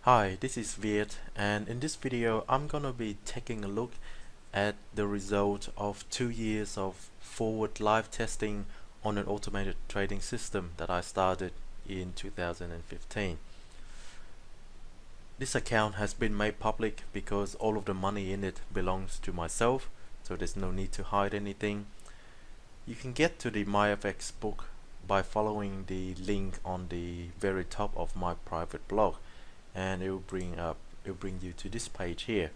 Hi, this is Viet, and in this video I'm gonna be taking a look at the result of 2 years of forward live testing on an automated trading system that I started in 2015. This account has been made public because all of the money in it belongs to myself, so there's no need to hide anything. You can get to the MyFX book by following the link on the very top of my private blog, and it will bring you to this page here.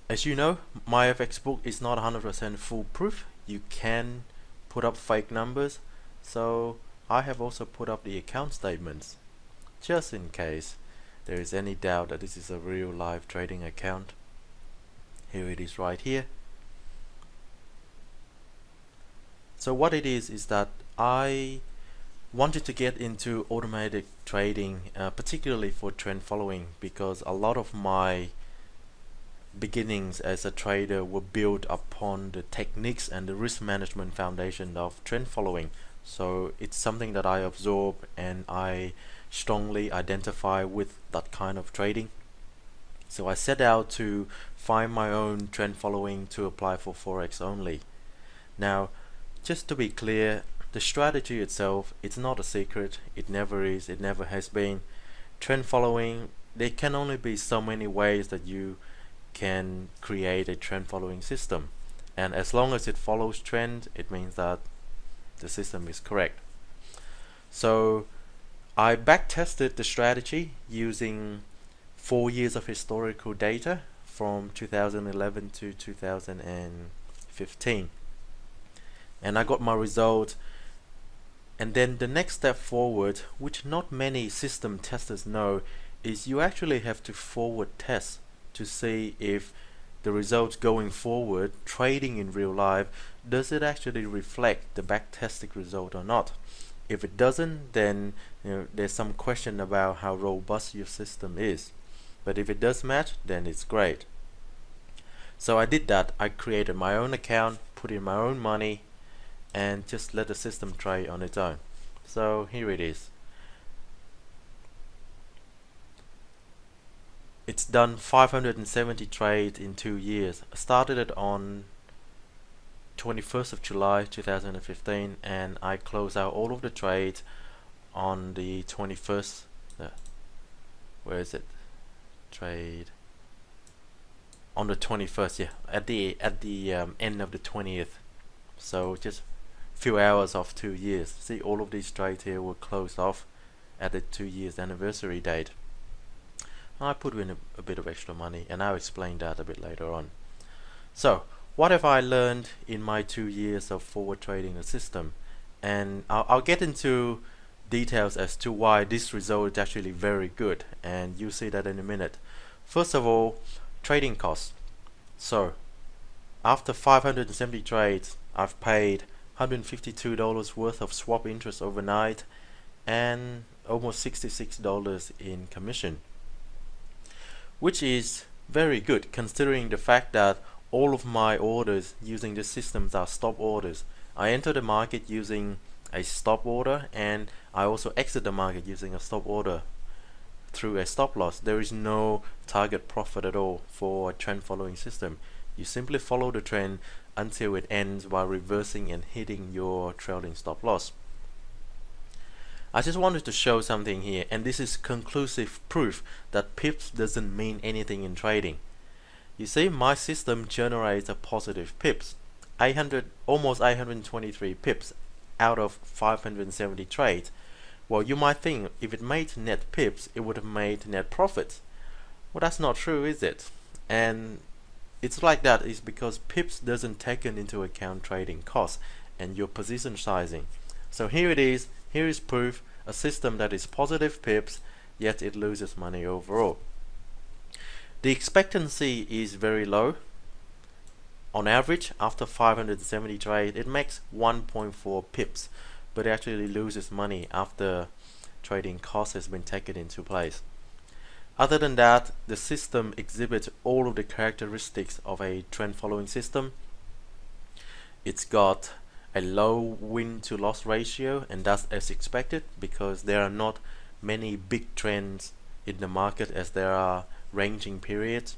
As you know, MyFX book is not 100% foolproof. You can put up fake numbers, so I have also put up the account statements just in case there is any doubt that this is a real live trading account. Here it is right here. So what it is that I wanted to get into automatic trading, particularly for trend following, because a lot of my beginnings as a trader were built upon the techniques and the risk management foundation of trend following. So it's something that I absorb, and I strongly identify with that kind of trading. So I set out to find my own trend following to apply for Forex only. Now, just to be clear, the strategy itself, it's not a secret. It never is, it never has been. Trend following, there can only be so many ways that you can create a trend following system, and as long as it follows trend, it means that the system is correct. So I back tested the strategy using 4 years of historical data from 2011 to 2015, and I got my result. And then the next step forward, which not many system testers know, is you actually have to forward test to see if the results going forward, trading in real life, does it actually reflect the backtested result or not. If it doesn't, then there's some question about how robust your system is. But if it does match, then it's great. So I did that. I created my own account, put in my own money, and just let the system trade on its own. So here it is. It's done 570 trades in 2 years. I started it on 21st of July 2015, and I closed out all of the trades on the 21st. Where is it? Trade on the 21st, yeah, at the end of the 20th. So just few hours of 2 years. See, all of these trades here were closed off at the 2 years anniversary date. I put in a bit of extra money, and I'll explain that a bit later on. So what have I learned in my 2 years of forward trading the system? And I'll get into details as to why this result is actually very good, and you'll see that in a minute. First of all, trading costs. So after 570 trades, I've paid $152 worth of swap interest overnight and almost $66 in commission, which is very good considering the fact that all of my orders using the systems are stop orders. I enter the market using a stop order, and I also exit the market using a stop order through a stop loss. There is no target profit at all for a trend following system. You simply follow the trend until it ends while reversing and hitting your trailing stop loss. I just wanted to show something here, and this is conclusive proof that pips doesn't mean anything in trading. You see, my system generates a positive pips, almost 823 pips out of 570 trades. Well, you might think if it made net pips, it would have made net profits. Well, that's not true, is it? And it's like that is because pips doesn't take into account trading costs and your position sizing. So here it is. Here is proof, a system that is positive pips, yet it loses money overall. The expectancy is very low. On average, after 570 trades, it makes 1.4 pips, but it actually loses money after trading cost has been taken into place. Other than that, the system exhibits all of the characteristics of a trend following system. It's got a low win to loss ratio, and that's as expected because there are not many big trends in the market, as there are ranging periods.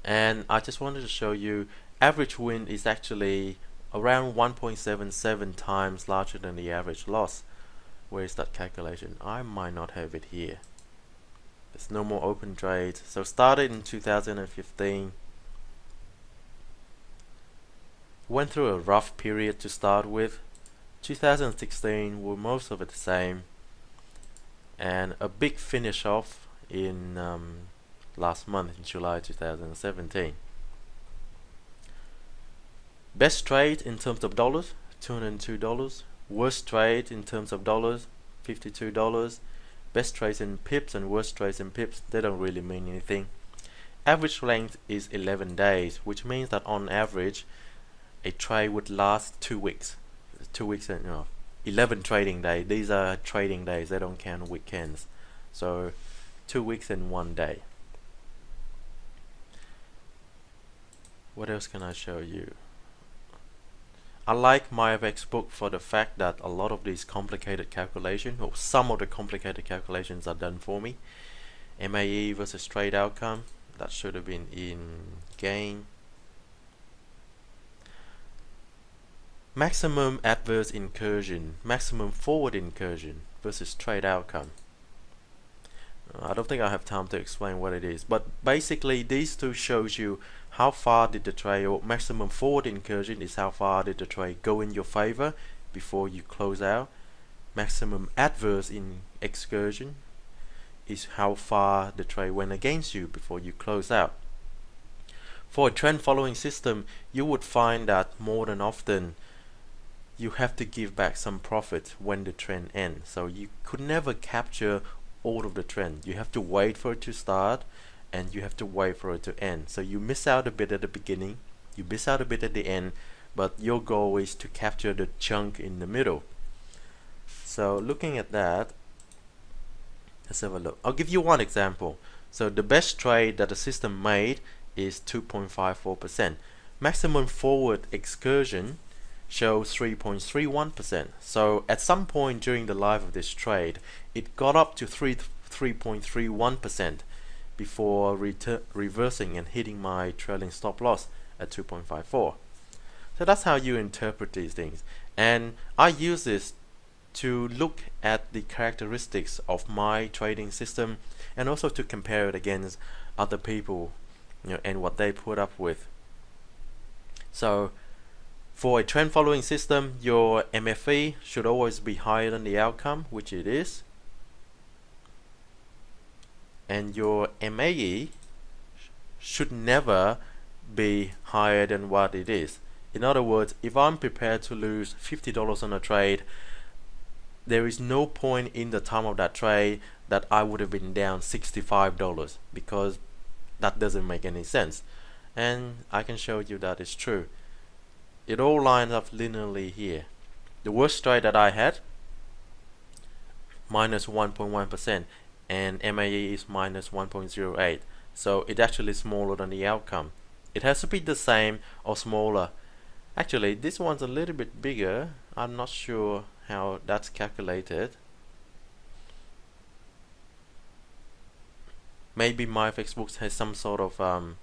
And I just wanted to show you average win is actually around 1.77 times larger than the average loss. Where is that calculation? I might not have it here. There's no more open trades. So started in 2015. Went through a rough period to start with. 2016 were most of it the same. And a big finish off in last month in July 2017. Best trade in terms of dollars, $202. Worst trade in terms of dollars, $52. Best trades in pips and worst trades in pips, they don't really mean anything. Average length is 11 days, which means that on average a trade would last 2 weeks. 2 weeks and 11 trading days. These are trading days, they don't count weekends. So 2 weeks and 1 day. What else can I show you? I like MyFX book for the fact that a lot of these complicated calculations, or some of the complicated calculations, are done for me. MAE versus trade outcome, that should have been in gain. Maximum adverse incursion, maximum forward incursion versus trade outcome. I don't think I have time to explain what it is, but basically these two shows you how far did the trade, or maximum forward incursion is how far did the trade go in your favor before you close out. Maximum adverse excursion is how far the trade went against you before you close out. For a trend following system, you would find that more than often you have to give back some profit when the trend ends. So you could never capture all of the trend. You have to wait for it to start and you have to wait for it to end. So you miss out a bit at the beginning, you miss out a bit at the end, but your goal is to capture the chunk in the middle. So looking at that, let's have a look. I'll give you one example. So the best trade that the system made is 2.54%. Maximum forward excursion shows 3.31%. So at some point during the life of this trade, it got up to 3.31% before reversing and hitting my trailing stop loss at 2.54. So that's how you interpret these things. And I use this to look at the characteristics of my trading system and also to compare it against other people, and what they put up with. So for a trend following system, your MFE should always be higher than the outcome, which it is. And your MAE should never be higher than what it is. In other words, if I'm prepared to lose $50 on a trade, there is no point in the time of that trade that I would have been down $65, because that doesn't make any sense. And I can show you that is true. It all lines up linearly here. The worst trade that I had, minus 1.1%, and MAE is minus 1.08. So it's actually smaller than the outcome. It has to be the same or smaller. Actually, this one's a little bit bigger. I'm not sure how that's calculated. Maybe MyFX Books has some sort of I'm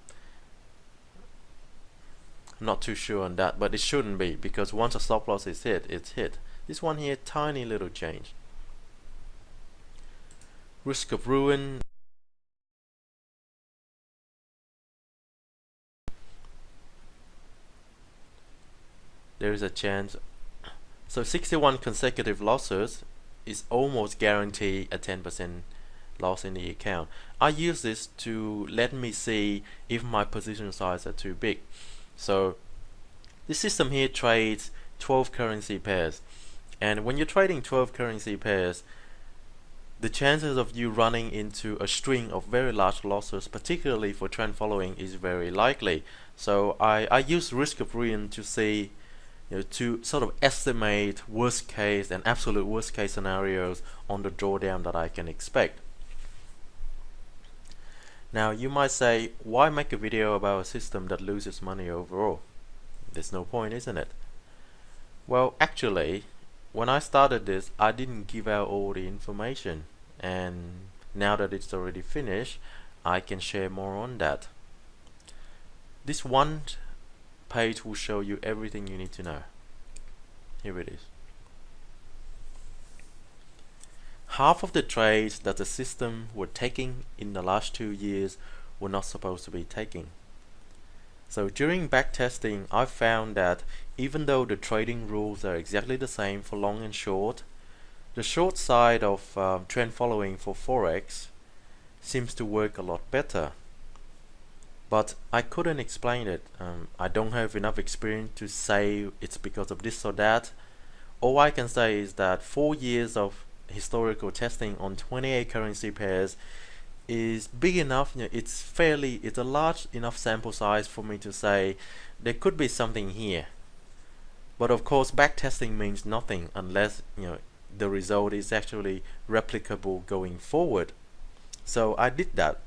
not too sure on that, but it shouldn't be, because once a stop loss is hit, it's hit. This one here, tiny little change. Risk of ruin. There is a chance. So 61 consecutive losses is almost guarantee a 10% loss in the account. I use this to let me see if my position size are too big. So this system here trades 12 currency pairs, and when you're trading 12 currency pairs, the chances of you running into a string of very large losses, particularly for trend following, is very likely. So I use risk of ruin to see, to sort of estimate worst case and absolute worst case scenarios on the drawdown that I can expect. Now you might say, why make a video about a system that loses money overall? There's no point, isn't it? Well, actually, when I started this, I didn't give out all the information, and now that it's already finished, I can share more on that. This one page will show you everything you need to know. Here it is. Half of the trades that the system were taking in the last 2 years were not supposed to be taking. So during backtesting, I found that even though the trading rules are exactly the same for long and short, the short side of trend following for Forex seems to work a lot better. But I couldn't explain it. I don't have enough experience to say it's because of this or that. All I can say is that 4 years of historical testing on 28 currency pairs is big enough. It's a large enough sample size for me to say there could be something here. But of course, backtesting means nothing unless the result is actually replicable going forward. So I did that.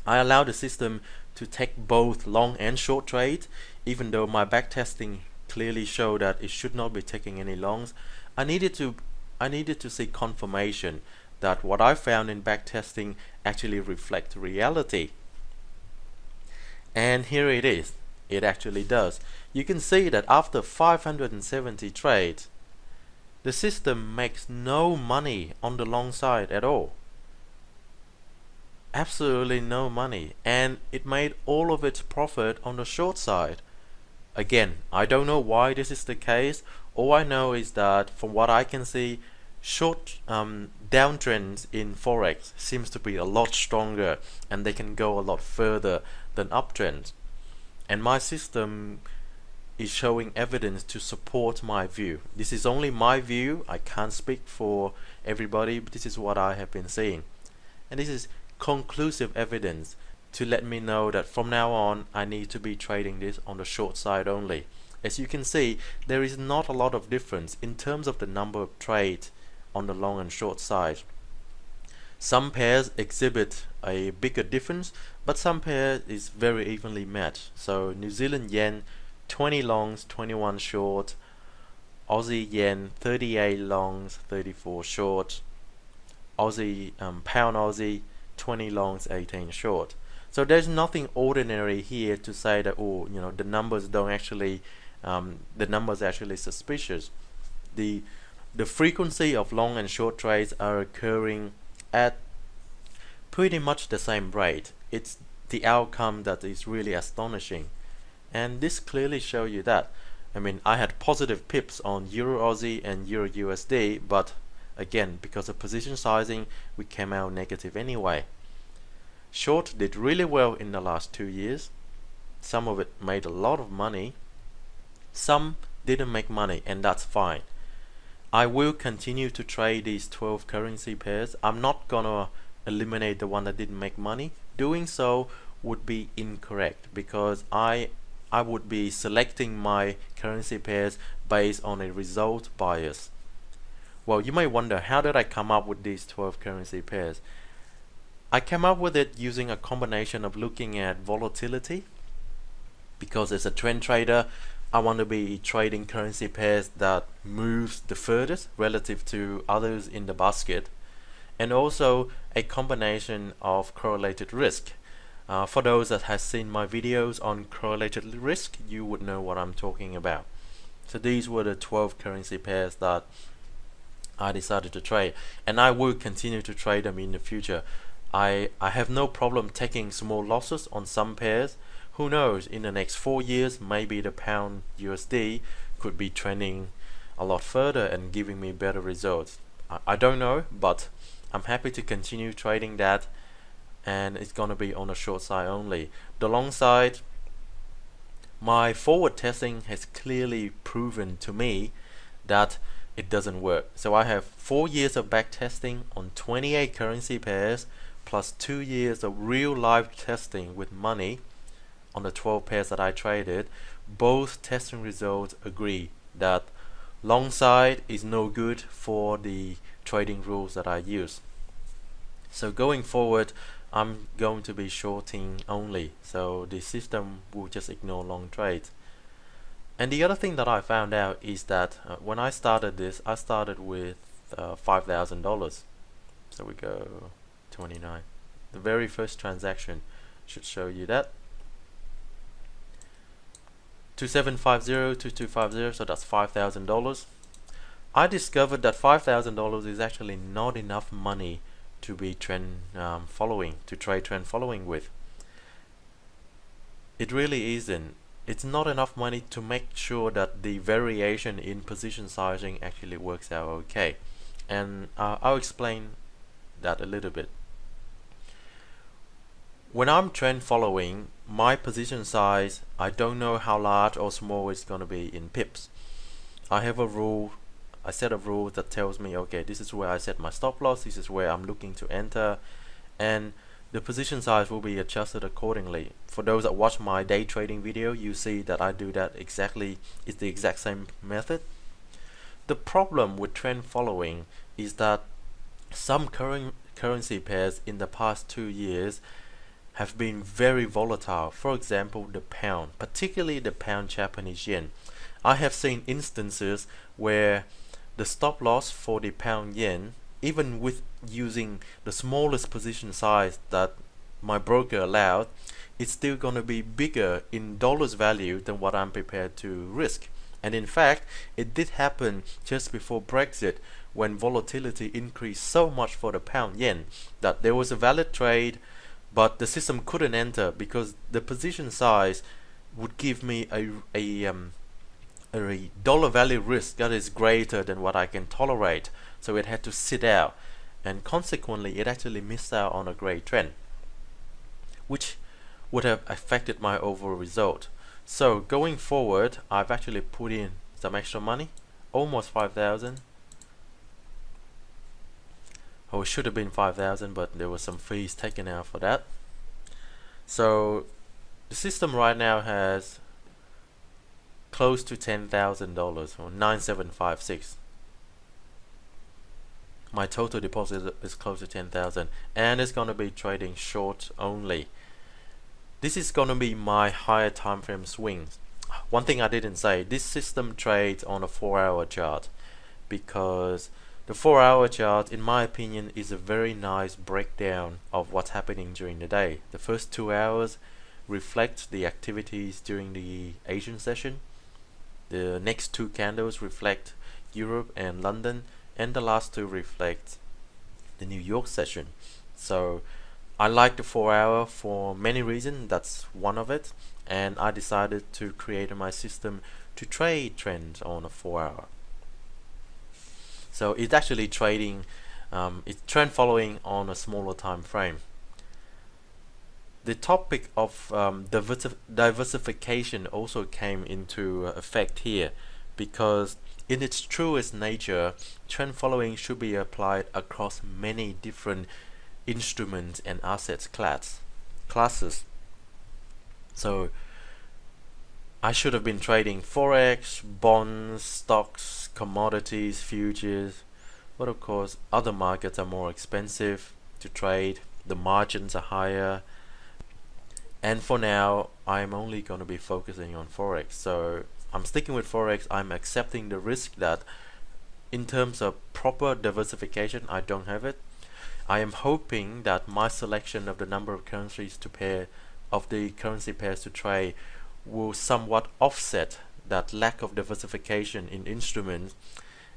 I allowed the system to take both long and short trades, even though my backtesting clearly showed that it should not be taking any longs. I needed to see confirmation that what I found in backtesting actually reflects reality. And here it is. It actually does. You can see that after 570 trades, the system makes no money on the long side at all. Absolutely no money, and it made all of its profit on the short side. Again, I don't know why this is the case. All I know is that from what I can see, short downtrends in Forex seems to be a lot stronger, and they can go a lot further than uptrends. And my system is showing evidence to support my view. This is only my view. I can't speak for everybody, but this is what I have been seeing. And this is conclusive evidence to let me know that from now on I need to be trading this on the short side only. As you can see, there is not a lot of difference in terms of the number of trades on the long and short side. Some pairs exhibit a bigger difference, but some pairs is very evenly matched. So New Zealand yen 20 longs, 21 short, Aussie yen 38 longs, 34 short, Aussie pound Aussie 20 longs, 18 short. So there's nothing ordinary here to say that the numbers don't actually the numbers are actually suspicious. The frequency of long and short trades are occurring at pretty much the same rate. It's the outcome that is really astonishing, and this clearly shows you that. I mean, I had positive pips on Euro Aussie and Euro USD, but again, because of position sizing, we came out negative anyway. Short did really well in the last 2 years. Some of it made a lot of money. Some didn't make money, and that's fine. I will continue to trade these 12 currency pairs. I'm not gonna eliminate the one that didn't make money. Doing so would be incorrect, because I would be selecting my currency pairs based on a result bias. Well, you may wonder, how did I come up with these 12 currency pairs? I came up with it using a combination of looking at volatility, because as a trend trader, I want to be trading currency pairs that moves the furthest relative to others in the basket, and also a combination of correlated risk. For those that have seen my videos on correlated risk, you would know what I'm talking about. So these were the 12 currency pairs that I decided to trade, and I will continue to trade them in the future. I have no problem taking small losses on some pairs. Who knows, in the next 4 years, maybe the pound USD could be trending a lot further and giving me better results. I don't know, but I'm happy to continue trading that, and it's gonna be on the short side only. The long side, my forward testing has clearly proven to me that it doesn't work. So I have 4 years of back testing on 28 currency pairs, plus 2 years of real live testing with money on the 12 pairs that I traded. Both testing results agree that long side is no good for the trading rules that I use. So going forward, I'm going to be shorting only, so the system will just ignore long trades. And the other thing that I found out is that when I started this, I started with $5,000. So we go $1.29. The very first transaction should show you that. 2750, 2250, so that's $5,000. I discovered that $5,000 is actually not enough money to be trade trend following with. It really isn't. It's not enough money to make sure that the variation in position sizing actually works out okay. And I'll explain that a little bit. When I'm trend following, my position size, I don't know how large or small it's going to be in pips. I have a set of rules that tells me, okay, this is where I set my stop loss, this is where I'm looking to enter, and the position size will be adjusted accordingly. For those that watch my day trading video, you see that I do that exactly. It's the exact same method. The problem with trend following is that some currency pairs in the past 2 years have been very volatile. For example, the pound, particularly the pound Japanese yen. I have seen instances where the stop loss for the pound yen, even with using the smallest position size that my broker allowed, it's still going to be bigger in dollars value than what I'm prepared to risk. And in fact, it did happen just before Brexit, when volatility increased so much for the pound yen that there was a valid trade, but the system couldn't enter because the position size would give me a dollar value risk that is greater than what I can tolerate. So it had to sit out, and consequently it actually missed out on a great trend, which would have affected my overall result. So going forward, I've actually put in some extra money, almost 5,000. Oh, it should have been 5,000, but there were some fees taken out for that. So the system right now has close to $10,000, or 9,756. My total deposit is close to 10,000, and it's going to be trading short only. This is going to be my higher time frame swings. One thing I didn't say, this system trades on a 4-hour chart, because the 4-hour chart, in my opinion, is a very nice breakdown of what's happening during the day. The first 2 hours reflect the activities during the Asian session. The next 2 candles reflect Europe and London, and the last 2 reflect the New York session. So I like the 4-hour for many reasons. That's one of it, and I decided to create my system to trade trends on a 4-hour. So it's actually trading, it's trend following on a smaller time frame. The topic of diversification also came into effect here, because in its truest nature, trend following should be applied across many different instruments and assets classes. So I should have been trading forex, bonds, stocks, commodities, futures, but of course other markets are more expensive to trade, the margins are higher, and for now I'm only going to be focusing on forex. So I'm sticking with forex. I'm accepting the risk that in terms of proper diversification, I don't have it. I am hoping that my selection of the number of currencies to pair, of the currency pairs to trade, will somewhat offset that lack of diversification in instruments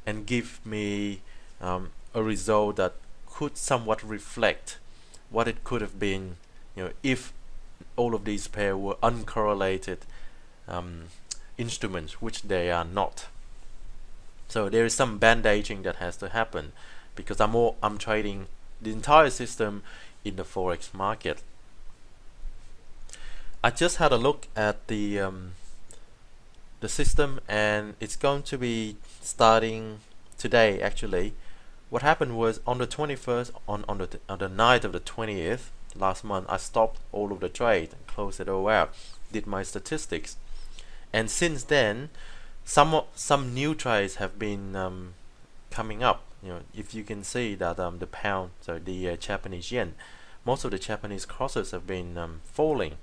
and give me a result that could somewhat reflect what it could have been, if all of these pairs were uncorrelated instruments, which they are not. So there is some bandaging that has to happen, because I'm trading the entire system in the forex market. I just had a look at the system, and it's going to be starting today. Actually, what happened was on the 21st, on the night of the 20th last month, I stopped all of the trade and closed it all out, did my statistics, and since then some new trades have been coming up. If you can see that the pound, so the Japanese yen, most of the Japanese crosses have been falling.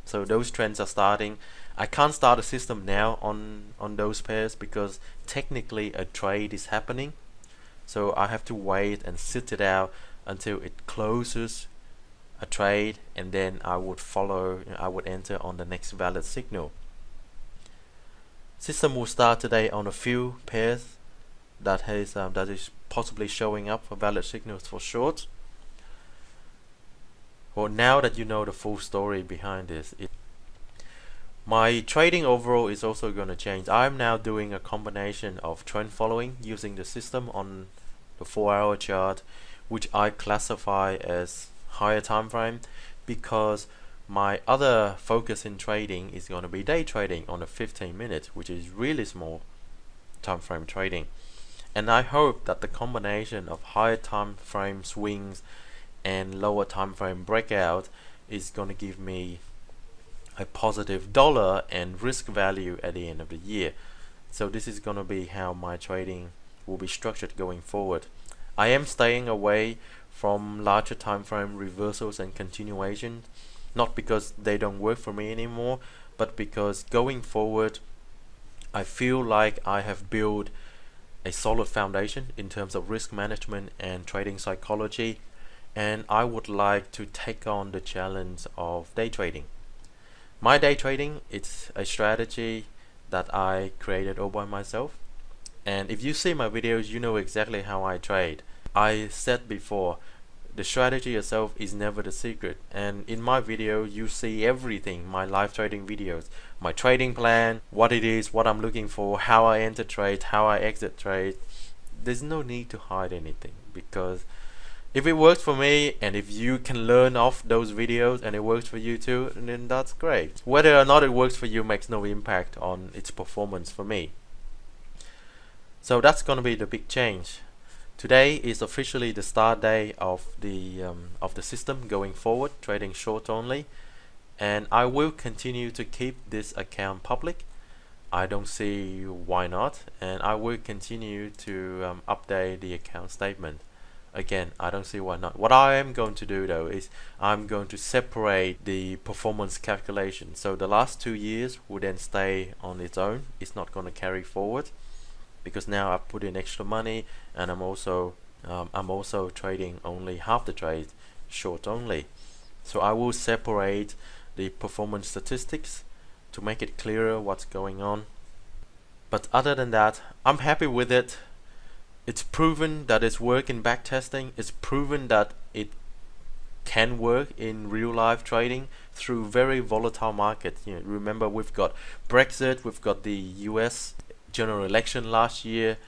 So those trends are starting. I can't start a system now on those pairs because technically a trade is happening. So I have to wait and sit it out until it closes a trade, and then I would enter on the next valid signal. System will start today on a few pairs that is possibly showing up for valid signals for shorts. Well, now that you know the full story behind this, my trading overall is also going to change. I'm now doing a combination of trend following using the system on the 4-hour chart, which I classify as higher time frame, because my other focus in trading is going to be day trading on a 15 minutes, which is really small time frame trading. And I hope that the combination of higher time frame swings and lower time frame breakout is going to give me a positive dollar and risk value at the end of the year. So this is going to be how my trading will be structured going forward. I am staying away from larger time frame reversals and continuations, not because they don't work for me anymore, but because going forward I feel like I have built a solid foundation in terms of risk management and trading psychology, and I would like to take on the challenge of day trading. My day trading, it's a strategy that I created all by myself, and if you see my videos, you know exactly how I trade. I said before, the strategy itself is never the secret, and in my video you see everything. My live trading videos, my trading plan, what it is, what I'm looking for, how I enter trade, how I exit trade. There's no need to hide anything, because if it works for me and if you can learn off those videos and it works for you too, then that's great. Whether or not it works for you makes no impact on its performance for me. So that's gonna be the big change. Today is officially the start day of the system going forward, trading short only, and I will continue to keep this account public. I don't see why not, and I will continue to update the account statement. Again, I don't see why not. What I am going to do though is I'm going to separate the performance calculation. So the last 2 years will then stay on its own. It's not going to carry forward, because now I've put in extra money, and I'm also trading only half the trade, short only. So I will separate the performance statistics to make it clearer what's going on. But other than that, I'm happy with it. It's proven that it's work in backtesting. It's proven that it can work in real life trading through very volatile markets. You know, remember, we've got Brexit, we've got the US general election last year,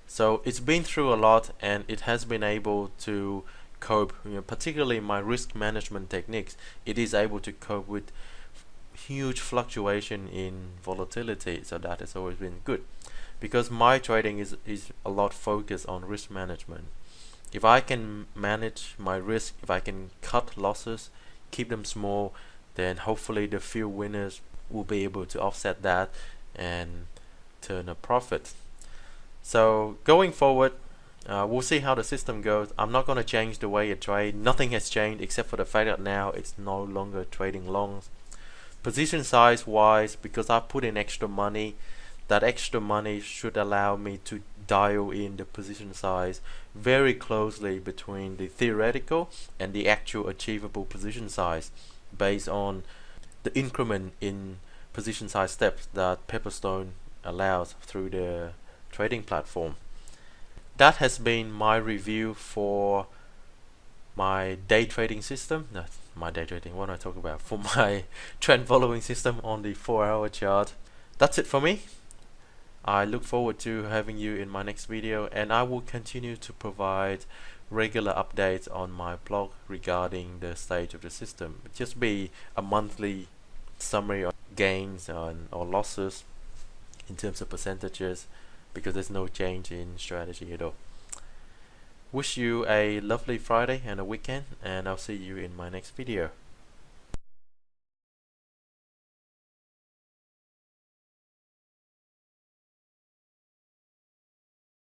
so it's been through a lot, and it has been able to cope. You know, particularly my risk management techniques, it is able to cope with huge fluctuation in volatility. So that has always been good, because my trading is a lot focused on risk management. If I can manage my risk, if I can cut losses, keep them small, then hopefully the few winners will be able to offset that and turn a profit. So going forward, we'll see how the system goes. I'm not going to change the way you trade. Nothing has changed except for the fact that now it's no longer trading longs. Position size wise, because I put in extra money, that extra money should allow me to dial in the position size very closely between the theoretical and the actual achievable position size, based on the increment in position size steps that Pepperstone allows through the trading platform. That has been my review for my day trading system. Not my day trading, what am I talking about? For my trend following system on the 4-hour chart. That's it for me. I look forward to having you in my next video, and I will continue to provide regular updates on my blog regarding the stage of the system. It'll just be a monthly summary of gains or losses in terms of percentages, because there's no change in strategy at all. Wish you a lovely Friday and a weekend, and I'll see you in my next video.